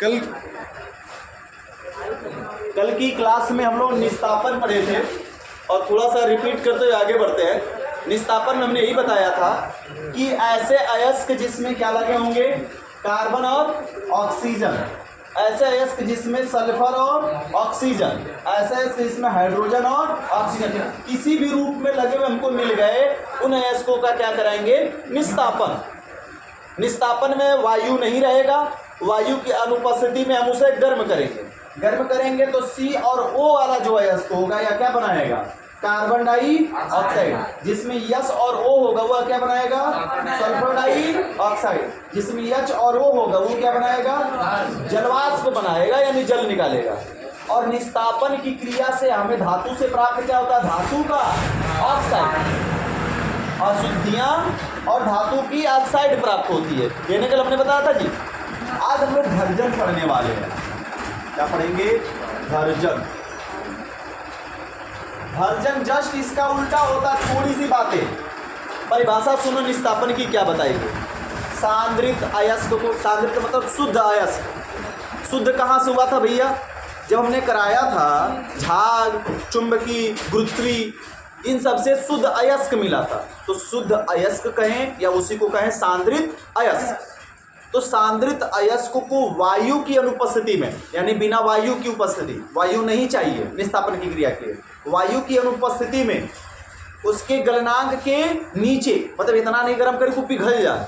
कल कल की क्लास में हम लोग निस्तापन पढ़े थे और थोड़ा सा रिपीट करते हुए आगे बढ़ते हैं। निस्तापन में हमने यही बताया था कि ऐसे अयस्क जिसमें क्या लगे होंगे, कार्बन और ऑक्सीजन, ऐसे अयस्क जिसमें सल्फर और ऑक्सीजन, ऐसे अयस्क जिसमें हाइड्रोजन और ऑक्सीजन किसी भी रूप में लगे हुए हमको मिल गए, उन अयस्कों का क्या कराएंगे, निस्तापन। निस्तापन में वायु नहीं रहेगा, वायु की अनुपस्थिति में हम उसे गर्म करेंगे। गर्म करेंगे तो सी और ओ वाला जो अयस्क होगा या क्या बनाएगा, कार्बन डाइऑक्साइड। जिसमें यस और ओ होगा वह क्या बनाएगा, सल्फर डाइऑक्साइड। जिसमें यच और ओ होगा वो क्या बनाएगा, जलवाष्प बनाएगा, यानी जल निकालेगा। और निस्तापन की क्रिया से हमें धातु से प्राप्त क्या होता है, धातु का ऑक्साइड, अशुद्धियां और धातु की ऑक्साइड प्राप्त होती है। ये कल हमने बताया था जी। आज हम लोग भर्जन पढ़ने वाले हैं। क्या पढ़ेंगे, भर्जन। भर्जन जस्ट इसका उल्टा होता है। थोड़ी सी बातें, परिभाषा सुनो निस्तापन की क्या बताएगी। सांद्रित अयस्क को, सांद्रित मतलब शुद्ध अयस्क। शुद्ध कहाँ से हुआ था भैया, जब हमने कराया था झाग, चुंबकी, गुरुत्वी, इन सबसे शुद्ध अयस्क मिला था। तो शुद्ध अयस्क कहें या उसी को कहें सांद्रित अयस्क। तो सांद्रित अयस्क को वायु की अनुपस्थिति में, यानी बिना वायु की उपस्थिति, वायु नहीं चाहिए निस्तापन की क्रिया के, वायु की अनुपस्थिति में उसके गलनांक के नीचे, मतलब इतना नहीं गर्म करें कि पिघल जाए,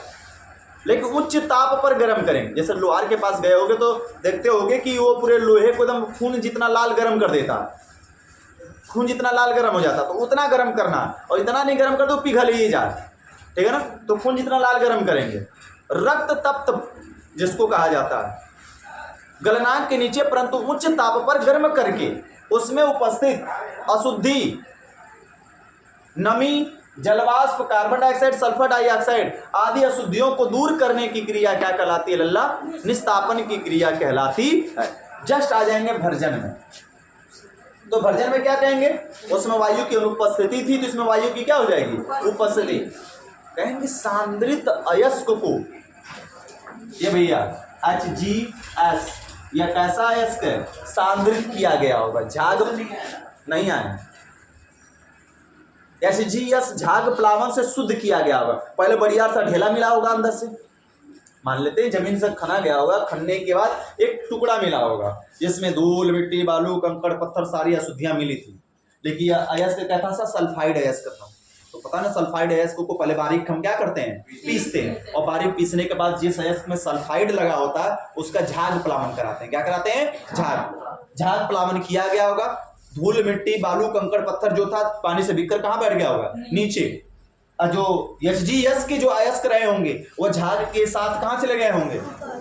लेकिन उच्च ताप पर गर्म करेंगे। जैसे लोहार के पास गए होगे तो देखते होगे कि वो पूरे लोहे को एकदम खून जितना लाल गर्म कर देता है, खून जितना लाल गर्म हो जाता, तो उतना गर्म करना, और इतना नहीं गर्म कर दो पिघल ही जाए, ठीक है ना। तो खून जितना लाल गर्म करेंगे। रक्त तप्त जिसको कहा जाता है, गलनांक के नीचे परंतु उच्च ताप पर गर्म करके उसमें उपस्थित अशुद्धि, नमी, जलवाष्प, कार्बन डाइऑक्साइड, सल्फर डाइऑक्साइड आदि अशुद्धियों को दूर करने की क्रिया क्या कहलाती है लल्ला, निस्तापन की क्रिया कहलाती है। जस्ट आ जाएंगे भर्जन में। तो भर्जन में क्या कहेंगे, उसमें वायु की अनुपस्थिति थी, तो इसमें वायु की क्या हो जाएगी, उपस्थिति। कहेंगे सांद्रित अयस्क को, ये भैया HgS, यह कैसा अयस्क है, सांद्रित किया गया होगा, झाग नहीं आया, HgS झाग प्लावन से शुद्ध किया गया होगा। पहले बढ़िया सा ढेला मिला होगा अंदर से, मान लेते हैं जमीन से खना गया होगा, खनने के बाद एक टुकड़ा मिला होगा जिसमें धूल, मिट्टी, बालू, कंकड़, पत्थर सारी अशुद्धियां मिली थी। लेकिन यह अयस्क कहता था सल्फाइड अयस्क था। तो पता ना सल्फाइड अयस्क को पहले बारीक हम क्या करते हैं, पीसते हैं, और बारीक पीसने के बाद जिस अयस्क में सल्फाइड लगा होता है उसका झाग प्लावन कराते हैं। क्या कराते हैं, झाग प्लावन किया गया होगा। धूल, मिट्टी, बालू, कंकड़, पत्थर जो था पानी से बिखर कहाँ बैठ गया होगा, नीचे। जो HgS के जो अयस्क रहे होंगे वो झाग के साथ कहां चले गए होंगे,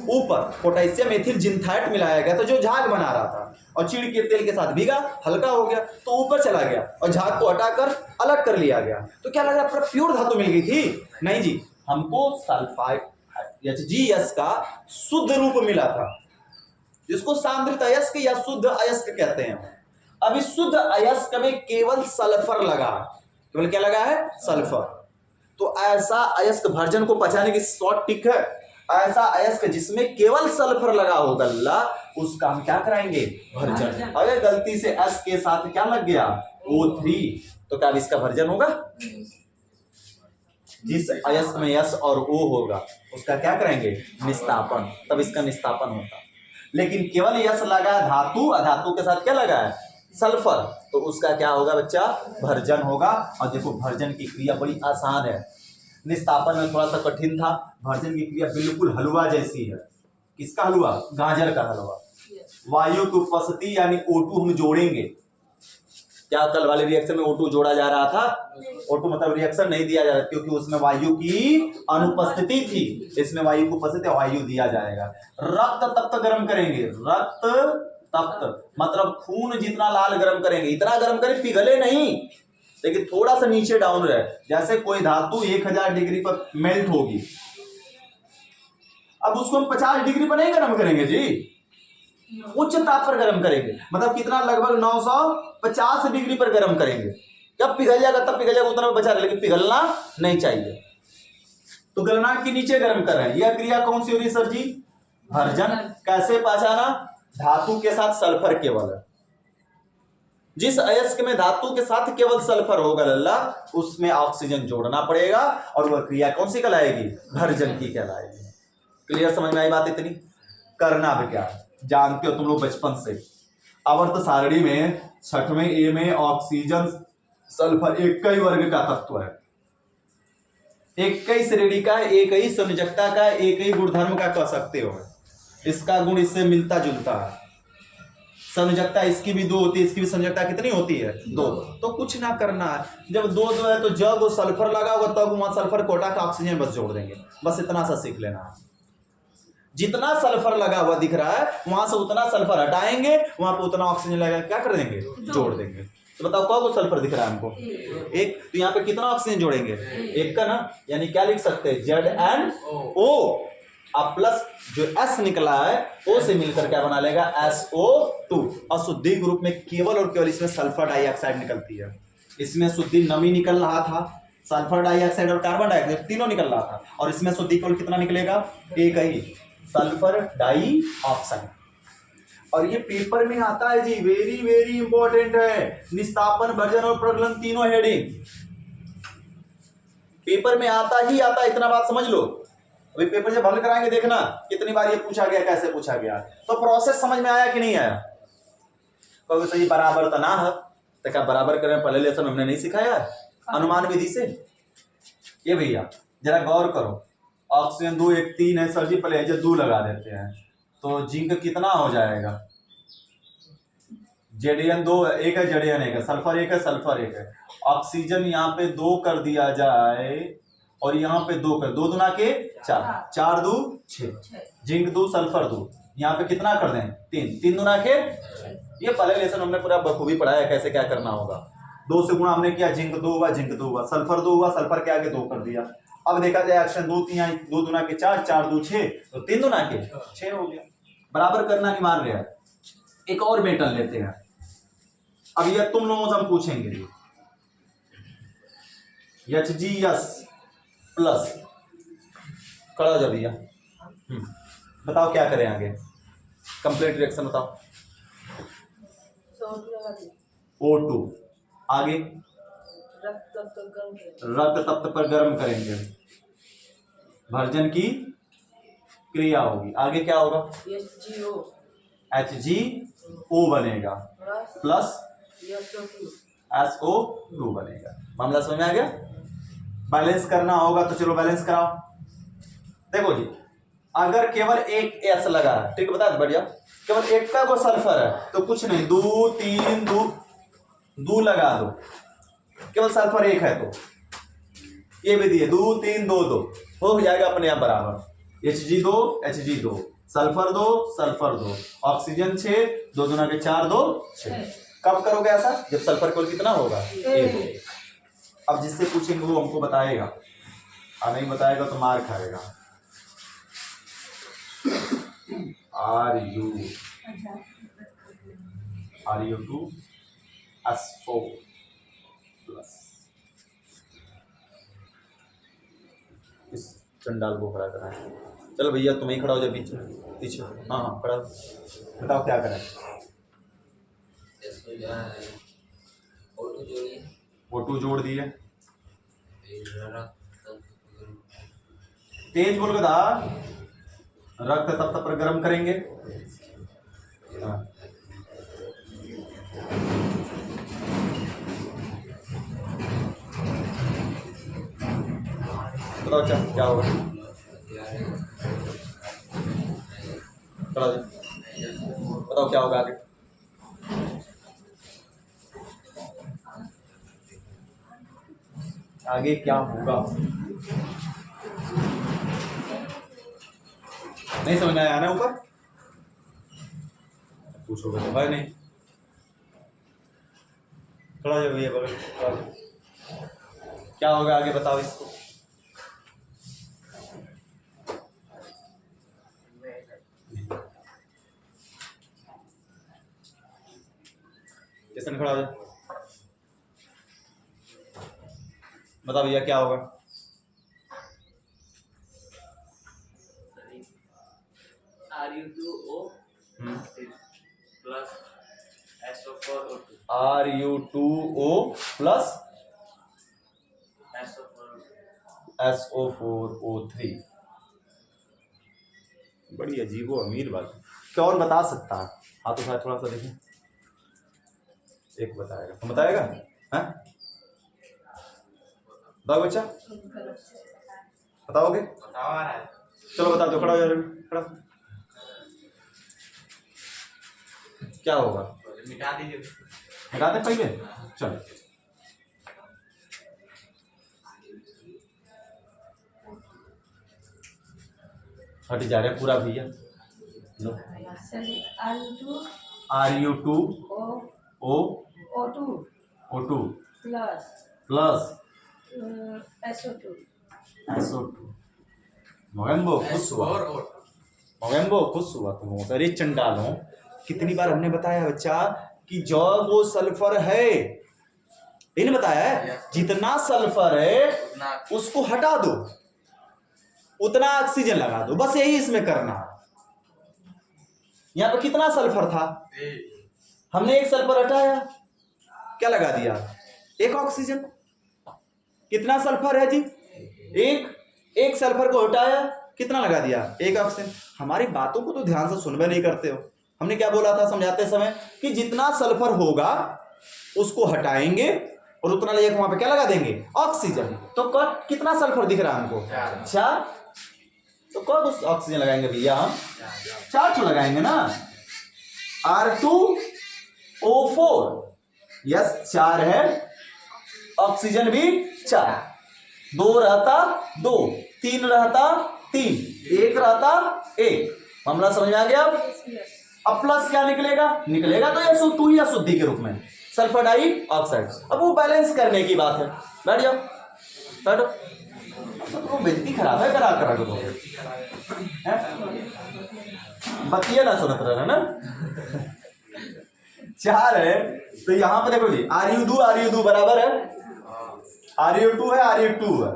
ऊपर। पोटेशियम एथिल जिंथाइट मिलाया गया तो जो झाग बना रहा था, और चीड़ के तेल के साथ भीगा, हल्का हो गया तो ऊपर चला गया और झाग को हटाकर अलग कर लिया गया। तो क्या लगा, पूरा प्योर धातु मिल गई थी? नहीं जी, हमको सल्फाइड HgS का शुद्ध रूप मिला था, जिसको सांद्रित अयस्क या शुद्ध अयस्क कहते हैं। अब इस शुद्ध अयस्क में केवल सल्फर लगा, केवल क्या लगा है, सल्फर। तो ऐसा अयस्क, भर्जन को पहचानने की शॉर्ट टिक है, ऐसा अयस्क जिसमें केवल सल्फर लगा होगा ला, उसका हम क्या कराएंगे, भर्जन। अगर गलती से S के साथ क्या लग गया, O3, तो क्या इसका भर्जन होगा? जिस अयस्क में S और O होगा उसका क्या कराएंगे, निस्तापन, तब इसका निस्तापन होता। लेकिन केवल यस लगा धातु, अधातु के साथ क्या लगा है, सल्फर, तो उसका क्या होगा बच्चा, भर्जन होगा। और देखो भर्जन की क्रिया बड़ी आसान है, निस्तापन में थोड़ा सा कठिन था। भर्जन की क्रिया बिल्कुल हलवा जैसी है। किसका हलवा, गाजर का हलवा। वायु की उपस्थिति यानी O2 हम जोड़ेंगे। क्या कल वाले रिएक्शन में O2 जोड़ा जा रहा था, O2 मतलब रिएक्शन नहीं दिया जा रहा क्योंकि उसमें वायु की अनुपस्थिति थी, इसमें वायु की उपस्थिति, वायु दिया जाएगा। रक्त तप्त गर्म करेंगे, रक्त तप्त मतलब खून जितना लाल गर्म करेंगे, इतना गर्म करें पिघले नहीं, लेकिन थोड़ा सा नीचे डाउन रहे। जैसे कोई धातु 1000 डिग्री पर मेल्ट होगी, अब उसको हम 50 डिग्री पर नहीं गर्म करेंगे जी, उच्च ताप पर गर्म करेंगे। मतलब कितना, लगभग 950 डिग्री पर गर्म करेंगे। जब पिघल जाएगा तब पिघल जाएगा, उतना बचा रहे, लेकिन पिघलना नहीं चाहिए। तो गलनांक के नीचे गर्म कर रहे हैं। यह क्रिया कौन सी हो रही है सर जी, भर्जन कैसे पहचाना? धातु के साथ सल्फर केवल है, जिस अयस्क में धातु के साथ केवल सल्फर होगा लल्ला, उसमें ऑक्सीजन जोड़ना पड़ेगा और वह क्रिया कौन सी कहलाएगी? भर्जन की कहलाएगी। क्लियर, समझ में आई बात? इतनी करना भी क्या, जानते हो तुम लोग बचपन से, आवर्त सारणी में 6वें ए में ऑक्सीजन सल्फर एक ही वर्ग का तत्व है, एक ही श्रेणी का, एक ही संयोजकता का, एक ही गुणधर्म का कह सकते हो। इसका गुण इससे मिलता जुलता है। संयोजकता इसकी भी 2 होती है, इसकी भी संयोजकता कितनी होती है? 2। तो कुछ ना करना है, जब 2 है तो जब वो सल्फर लगा होगा तब वहां सल्फर को हटा के ऑक्सीजन बस जोड़ देंगे, बस इतना सा सीख लेना है। जितना सल्फर लगा हुआ दिख रहा है वहां से उतना सल्फर हटाएंगे, वहां पे उतना ऑक्सीजन लगा, क्या कर देंगे? जोड़ देंगे। तो बताओ कौन सल्फर दिख रहा है हमको? 1। तो यहाँ पे कितना ऑक्सीजन जोड़ेंगे? 1 का ना, यानी क्या लिख सकते हैं? ZnO अब प्लस जो S निकला है O से मिलकर क्या बना लेगा? SO2। और शुद्धि ग्रुप में केवल और केवल इसमें सल्फर डाइऑक्साइड निकलती है। इसमें शुद्धि नमी निकल रहा था, सल्फर डाइऑक्साइड और कार्बन डाइऑक्साइड तीनों निकल रहा था, और इसमें शुद्धि केवल कितना निकलेगा? एक ही, सल्फर डाइऑक्साइड। और ये पेपर में आता है जी, वेरी वेरी इंपॉर्टेंट है, निस्तापन, भर्जन और प्रगलन तीनों हेडिंग पेपर में आता ही आता है, इतना बात समझ लो। अभी पेपर जब हल कराएंगे देखना कितनी बार ये पूछा गया, कैसे पूछा गया। तो प्रोसेस समझ में आया कि नहीं आया? कहोगे सही बराबर तो ना है, तो क्या बराबर करें? पहले लेसन हमने नहीं सिखाया अनुमान विधि से? ये भैया जरा गौर करो, ऑक्सीजन 2 1 3 है सर जी, पहले 2 लगा देते हैं तो जिंक कितना हो जाएगा? Zn 2 1 है, Zn 1 है, सल्फर 1 है, सल्फर 1 है। ऑक्सीजन यहाँ पे 2 कर दिया जाए और यहाँ पे 2 कर, 2 दूना के 4, 4 2 6, जिंक 2 सल्फर 2, यहाँ पे कितना कर दें? 3, 3 दूना के। ये पहले लेसन हमने पूरा बखूबी पढ़ाया कैसे क्या करना होगा। 2 से गुणा हमने किया, जिंक 2 हुआ, जिंक 2 हुआ, सल्फर 2 हुआ, सल्फर के आगे 2 कर दिया। अब देखा जाए एक्शन 2 3 2 दूना के 4, 4 2 6, तो 3 दूना के 6 हो गया। बराबर करना अनिवार्य है। एक और मेटल लेते हैं, अब ये तुम लोगों से हम पूछेंगे, HgS प्लस, खड़ा हो जा भैया, बताओ क्या करें आगे? कंप्लीट रिएक्शन बताओ। O2 आगे रक्त तप्त पर गर्म करेंगे, भर्जन की क्रिया होगी, आगे क्या होगा? HgO बनेगा प्लस SO2 बनेगा। मामला समझ में आ गया? बैलेंस करना होगा तो चलो बैलेंस कराओ। देखो जी, अगर केवल एक S लगा है, ठीक बता दो बढ़िया, केवल एक का वो सल्फर है तो कुछ नहीं, 2 3 2 लगा दो, केवल सल्फर 1 है तो ये भी दिए 2 3 2 2 हो जाएगा अपने आप बराबर। Hg2 सल्फर 2 सल्फर 2, ऑक्सीजन 6, 2 दूना के 4 2 6। कब करोगे ऐसा? जब सल्फर केवल कितना होगा? 1। अब जिससे पूछेंगे वो हमको बताएगा, और नहीं बताएगा तो मार खाएगा। Ru2SO प्लस, इस चंडाल को खड़ा करा है। चलो भैया तुम ही खड़ा हो जाओ पीछे पीछे, हाँ हाँ खड़ा, बताओ क्या करें? O2 जोड़ दिए, तेज बोल था, रक्त तप्त पर गर्म करेंगे। हाँ। बताओ क्या होगा? बताओ क्या होगा आगे? आगे क्या होगा? नहीं समझ में आया ना? ऊपर पूछोगे तो भाई नहीं, थोड़ा जब ये बगल क्या होगा आगे बताओ इसको? किसने खड़ा हो जाए, बताओ भैया क्या होगा? Ru2O plus SO4O2 Ru2O plus SO4O2 SO4O3। बड़ी अजीबो अमीर बात। कौन बता सकता है? हाँ तो शायद थोड़ा सा देखें, एक बताएगा, तुम बताएगा? हैं बताओ बच्चा, बताओगे? बताओ आ रहा है। चलो बता दो, खड़ा हो जाओ, खड़ा। क्या होगा? मिटा दीजिए। हटा दे पहले, चलो। हट जा रहे पूरा भैया। लो Ru2O2 प्लस SO2। मोगेम्बो खुश हुआ, मोगेम्बो खुश हुआ तुम। अरे चंडालों, कितनी बार हमने बताया बच्चा कि जो वो सल्फर है, इन्हें बताया है जितना सल्फर है उसको हटा दो, उतना ऑक्सीजन लगा दो, बस यही इसमें करना है। यहाँ पे कितना सल्फर था, हमने एक सल्फर हटाया, क्या लगा दिया? एक ऑक्सीजन। कितना सल्फर है जी? एक सल्फर को हटाया, कितना लगा दिया? एक ऑक्सीजन। हमारी बातों को तो ध्यान से सुनबे नहीं करते हो। हमने क्या बोला था समझाते समय कि जितना सल्फर होगा उसको हटाएंगे और उतना लेके वहां पे क्या लगा देंगे? ऑक्सीजन। तो कितना सल्फर दिख रहा है हमको? 4। तो कब ऑक्सीजन लगाएंगे भैया? हम 4 तो लगाएंगे ना। R2O4, यस 4 है, ऑक्सीजन भी 4। 2 रहता 2, 3 रहता 3, 1 रहता 1। मामला समझ में आ गया? अब प्लस क्या निकलेगा? निकलेगा तो SO2 ही अशुद्धि के रूप में, सल्फर डाइऑक्साइड। अब वो बैलेंस करने की बात है। बैठ जाओ, बैठो। तो बेइज्जती खराब है, करा करा दो। बतिया ना सुनत रहे ना। 4 है तो यहाँ पे देखो जी, Ru2 बराबर है, Ru2 है, Ru2 है,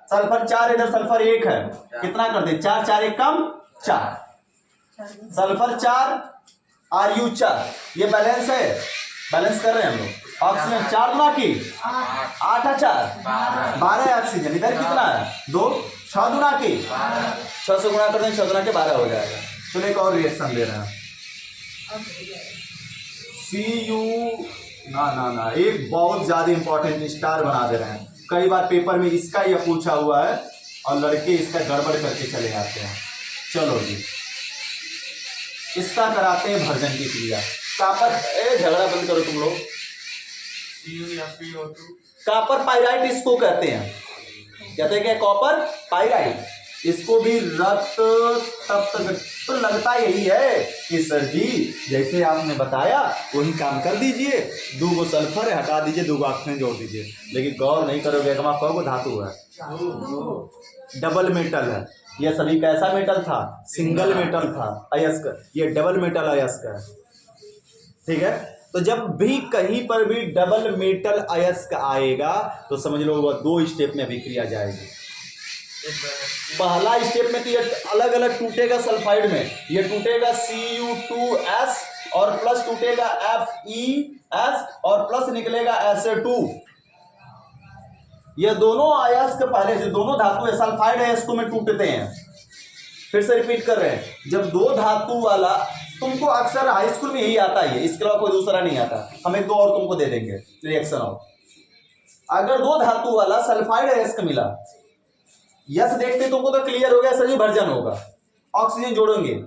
सल्फर 4, इधर सल्फर 1 है, कितना कर दे? 4 4 1 कम 4, सल्फर 4 Ru4, ये बैलेंस है, बैलेंस कर रहे हैं हम लोग। ऑक्सीजन 4 गुना की 8 है, 4 12 ऑक्सीजन, इधर कितना है? 2, 6 गुना की 6 से गुना कर दें, 6 गुना के 12 हो जाएगा। चलो एक और रिएक्शन दे रहे हैं, Cu ना एक बहुत ज्यादा इंपॉर्टेंट स्टार बना दे रहे हैं। कई बार पेपर में इसका यह पूछा हुआ है और लड़के इसका गड़बड़ करके चले जाते हैं। चलो जी, इसका कराते हैं भर्जन की क्रिया। कापर, झगड़ा बंद करो तुम लोग। कॉपर पाइराइट इसको कहते हैं, कहते हैं क्या? Copper pyrite. इसको भी रक्त तप्त, तो लगता यही है कि सर जी जैसे आपने बताया वही काम कर दीजिए, 2 सल्फर है हटा दीजिए, 2 ऑक्सीजन जोड़ दीजिए। लेकिन गौर नहीं करोगे, कौन धातु है? डबल मेटल है। यह सभी कैसा मेटल था? सिंगल मेटल था, अयस्क। ये डबल मेटल अयस्क है, ठीक है। तो जब भी कहीं पर भी डबल मेटल अयस्क आएगा तो समझ लो वह 2 स्टेप में अभिक्रिया जाएगी। पहला स्टेप में तो ये अलग अलग टूटेगा सल्फाइड में, ये टूटेगा Cu2S और प्लस टूटेगा FeS और प्लस निकलेगा SA2। ये दोनों अयस्क पहले जो दोनों धातु है सल्फाइड अयस्कों में टूटते हैं। फिर से रिपीट कर रहे हैं, जब 2 धातु वाला, तुमको अक्सर हाई स्कूल में यही आता है, इसके अलावा कोई दूसरा नहीं आता। हम 1 2 और तुमको दे देंगे रिएक्शन ऑफ। अगर 2 धातु वाला सल्फाइड अयस्क मिला, यस देखते तुमको तो क्लियर हो गया सर जी भर्जन होगा, ऑक्सीजन जोड़ेंगे,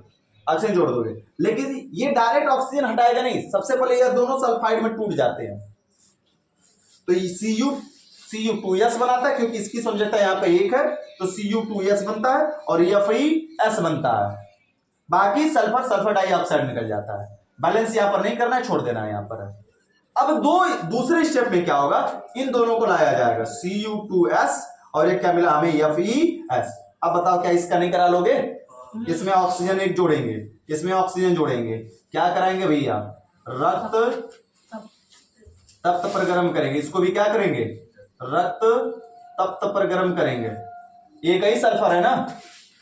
ऑक्सीजन जोड़ दोगे। लेकिन ये डायरेक्ट ऑक्सीजन हटाएगा नहीं, सबसे पहले ये दोनों सल्फाइड में टूट जाते हैं। तो Cu2S बनाता है, क्योंकि इसकी समझौता यहाँ पे 1 है तो Cu2S बनता है और FeS बनता है। बाकी सल्फर डाइऑक्साइड निकल जाता है। बैलेंस यहाँ पर नहीं करना है, छोड़ देना है यहाँ पर। अब दूसरे स्टेप में क्या होगा? इन दोनों को लाया जाएगा, Cu2S और एक क्या मिला हमें? FeS। अब बताओ क्या इसका नहीं करा लोगे? इसमें ऑक्सीजन एक जोड़ेंगे, इसमें ऑक्सीजन जोड़ेंगे, क्या कराएंगे भैया? रक्त तप्त पर गर्म करेंगे। इसको भी क्या करेंगे? रक्त तप्त पर गर्म करेंगे। एक ही सल्फर है ना,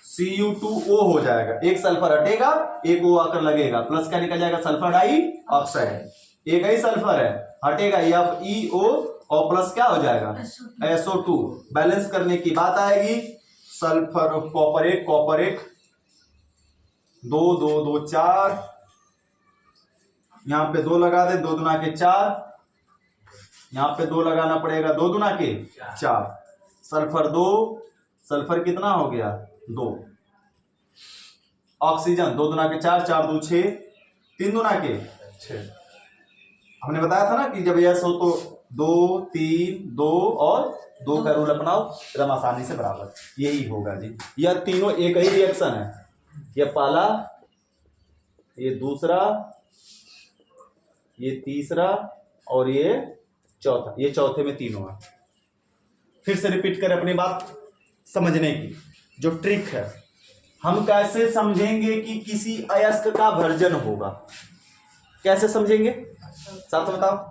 Cu2O हो जाएगा, एक सल्फर हटेगा, एक O आकर लगेगा, प्लस क्या निकल जाएगा, सल्फर डाई ऑक्साइड, एक ही सल्फर है, हटेगा FeO और प्लस क्या हो जाएगा, SO2। बैलेंस करने की बात आएगी, सल्फर कॉपर एक 2 2 2 4, यहां पे 2 लगा दे, 2 दूना के 4, यहां पे 2 लगाना पड़ेगा, 2 दूना के 4, सल्फर 2, सल्फर कितना हो गया 2, ऑक्सीजन 2 दूना के 4, 4 2 6, 3 दूना के 6। हमने बताया था ना कि जब यस हो तो 2 3 2 और 2 का रूल अपनाओ, एकदम आसानी से बराबर, यही होगा जी। यह तीनों एक ही रिएक्शन है, यह पहला, ये दूसरा, ये तीसरा और ये चौथा, ये चौथे में तीनों है। फिर से रिपीट करें अपनी बात समझने की जो ट्रिक है, हम कैसे समझेंगे कि किसी अयस्क का भर्जन होगा, कैसे समझेंगे, साथ में बताओ।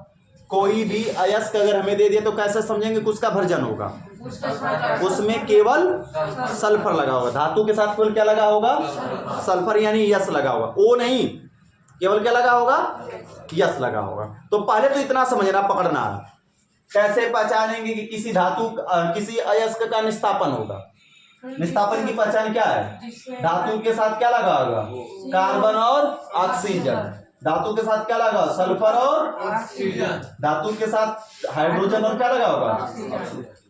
कोई भी अयस्क अगर हमें दे दिया तो कैसे समझेंगे कि उसका भर्जन होगा, उसमें केवल सल्फर लगा होगा, धातु के साथ केवल क्या लगा होगा, सल्फर यानी यस लगा होगा, ओ नहीं, केवल क्या लगा होगा, यस लगा होगा। तो पहले तो इतना समझना, पकड़ना, कैसे पहचानेंगे कि किसी धातु किसी अयस्क का निस्तापन होगा। निस्तापन की पहचान क्या है, धातु के साथ क्या लगा होगा, कार्बन और ऑक्सीजन, धातु के साथ क्या लगा, सल्फर और ऑक्सीजन, धातु के साथ हाइड्रोजन और क्या लगा होगा,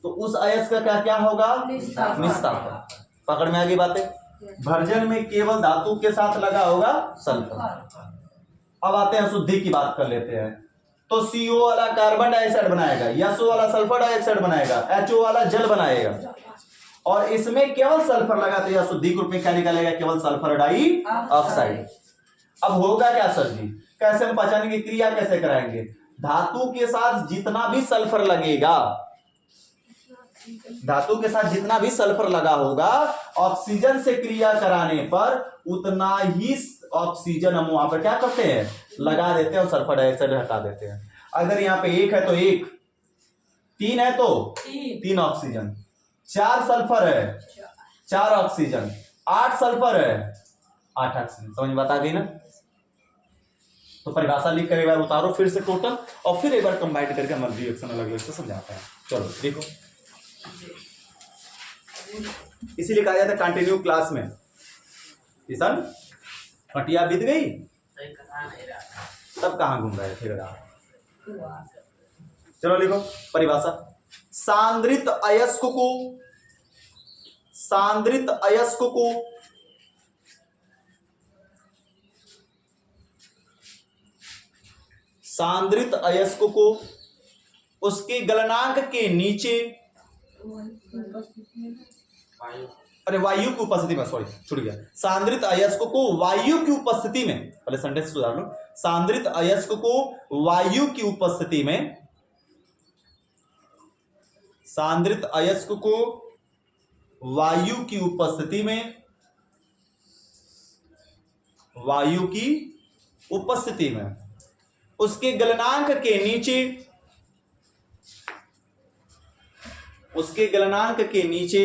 तो उस अयस्क का क्या होगा, निस्तापन। पकड़ में आ गई बातें। भर्जन में केवल धातु के साथ लगा होगा सल्फर। अब आते हैं शुद्धि की बात कर लेते हैं। तो CO वाला कार्बन डाइऑक्साइड बनाएगा, SO वाला सल्फर डाइऑक्साइड बनाएगा, HO वाला जल बनाएगा, और इसमें केवल सल्फर लगा तो यह शुद्धि ग्रुप में क्या निकलेगा, केवल सल्फर डाई ऑक्साइड। अब होगा क्या सर जी, कैसे हम पहचानेंगे, क्रिया कैसे कराएंगे, धातु के साथ जितना भी सल्फर लगेगा, धातु के साथ जितना भी सल्फर लगा होगा, ऑक्सीजन से क्रिया कराने पर उतना ही ऑक्सीजन हम वहां पर क्या करते हैं, लगा देते हैं और सल्फर डाइऑक्साइड हटा देते हैं। अगर यहाँ पे 1 है तो 1, 3 है तो 3 ऑक्सीजन, 4 सल्फर है 4 ऑक्सीजन, 8 सल्फर है 8 ऑक्सीजन। समझ में बात आ गई ना। तो परिभाषा लिख कर एक बार उतारो फिर से टोटल, और फिर एक बार कंबाइन करके हम रिएक्शन अलग अलग से समझाते हैं। चलो देखो, इसीलिए कहा जाता है कंटिन्यू क्लास में किसान पटिया बीत गई तब कहां घूम रहे थे। चलो लिखो परिभाषा। सांद्रित अयस्क को सांद्रित अयस्क को उसके गलनांक के नीचे, अरे वायु की उपस्थिति में, सॉरी छूट गया, सांद्रित अयस्क को वायु की उपस्थिति में, पहले सेंटेंस सुधार लो, सांद्रित अयस्क को वायु की उपस्थिति में, सांद्रित अयस्क को वायु की उपस्थिति में, वायु की उपस्थिति में उसके गलनांक के नीचे, उसके गलनांक के नीचे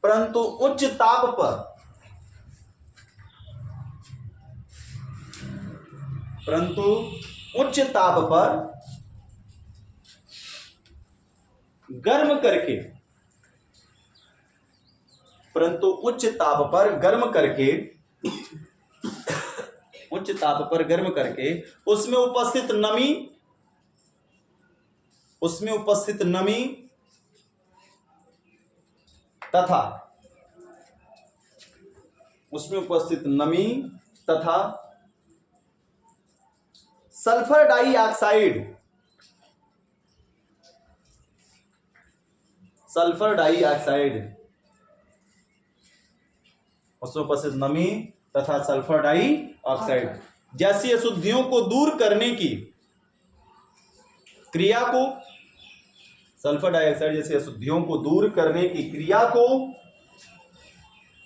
परंतु उच्च ताप पर, परंतु उच्च ताप पर गर्म करके, परंतु उच्च ताप पर गर्म करके, उच्च ताप पर गर्म करके उसमें उपस्थित नमी, उसमें उपस्थित नमी तथा, उसमें उपस्थित नमी तथा सल्फर डाइऑक्साइड, सल्फर डाइऑक्साइड, उसमें उपस्थित नमी तथा सल्फर डाइऑक्साइड जैसी अशुद्धियों को दूर करने की क्रिया को, सल्फर डाइऑक्साइड जैसी अशुद्धियों को दूर करने की क्रिया को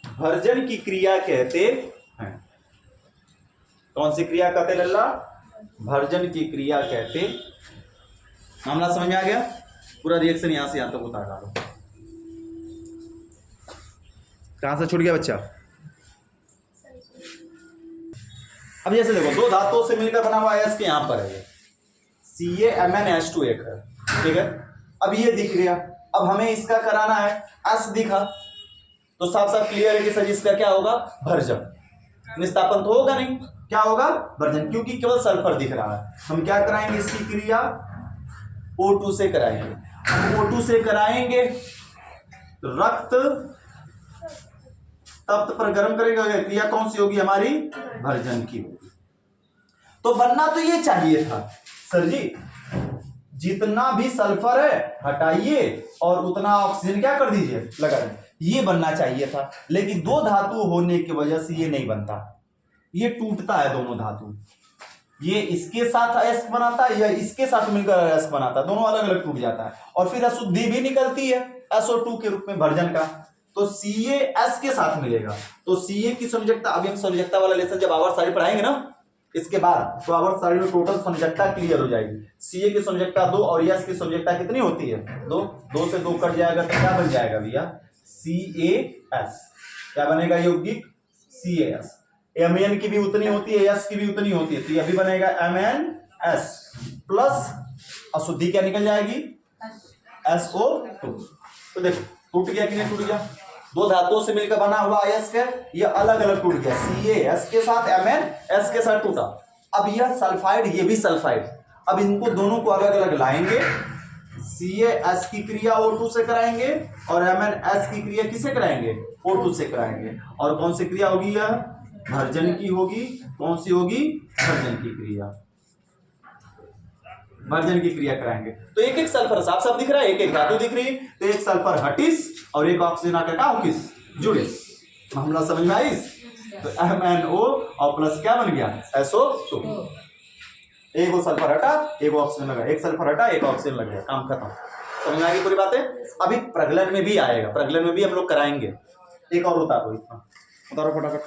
भर्जन की क्रिया कहते हैं। कौन सी क्रिया कहते लल्ला? भर्जन की क्रिया कहते। मामला समझ में आ गया? पूरा रिएक्शन यहां से यहां तक उतार डालो। कहाँ से छूट गया बच्चा? अब जैसे देखो दो धातुओं से मिलकर बना हुआ अयस्क यहाँ पर है, CaMnH2 एक है, ठीक है। अब ये दिख गया, अब हमें इसका कराना है, S दिखा तो साफ साफ क्लियर है कि सर इसका क्या होगा, भर्जन। निस्तापन तो होगा नहीं, क्या होगा, भर्जन, क्योंकि केवल सल्फर दिख रहा है। हम क्या कराएंगे, इसकी क्रिया O2 से कराएंगे। O2 से कराएंगे तो रक्त तप्त पर गर्म करेंगे, क्रिया कौन सी होगी हमारी, भर्जन की होगी। तो बनना तो ये चाहिए था सर जी, जितना भी सल्फर है हटाइए और उतना ऑक्सीजन क्या कर दीजिए, लगा दें, ये बनना चाहिए था। लेकिन दो धातु होने की वजह से ये नहीं बनता, ये टूटता है दोनों धातु। ये इसके साथ अयस्क बनाता है या इसके साथ मिलकर अयस्क बनाता है, दोनों अलग अलग टूट जाता है और फिर अशुद्धि भी निकलती है SO2 के रूप में भर्जन का। तो CaS के साथ मिलेगा तो Ca की संयोजकता, अभी हम संयोजकता वाला लेसन जब आवर्त सारणी पढ़ाएंगे ना इसके बाद, तो आवर्त सारणी में टोटल संयोजकता क्लियर हो जाएगी। Ca की संयोजकता 2 और S की संयोजकता कितनी होती है, 2, 2 से 2 कट जाएगा तो क्या बन जाएगा भैया, CaS। क्या बनेगा यौगिक, CaS। Mn की भी उतनी होती है, S की भी उतनी होती है, तो ये भी बनेगा MnS प्लस अशुद्धि क्या निकल जाएगी, SO2। तो देखो टूट गया कि नहीं टूट गया, दो धातुओं से मिलकर बना हुआ अयस्क है, ये अलग अलग टूट गया, CaS के साथ MnS के साथ टूटा। अब यह सल्फाइड, ये भी सल्फाइड, अब इनको दोनों को अलग अलग लाएंगे, CaS की क्रिया O2 से कराएंगे और MnS की क्रिया किससे कराएंगे, O2 से कराएंगे। और कौन सी क्रिया होगी, यह भर्जन की होगी। कौन सी होगी, भर्जन की क्रिया, भर्जन की क्रिया कराएंगे। तो एक एक सल्फर साफ साफ दिख रहा है, एक एक धातु दिख रही है, तो एक सल्फर हटिस और एक ऑक्सीजन आकर का होकिस, जुड़िस। मामला समझ में आई, तो MnO और प्लस क्या बन गया, SO2। एक वो सल्फर हटा, एक ऑक्सीजन लगा, एक सल्फर हटा, एक ऑक्सीजन लग गया, काम खत्म। समझ में आएगी पूरी बातें। अभी प्रगलन में भी आएगा, प्रगलन में भी हम लोग कराएंगे। एक और उतारो, इतना उतारो फटाफट।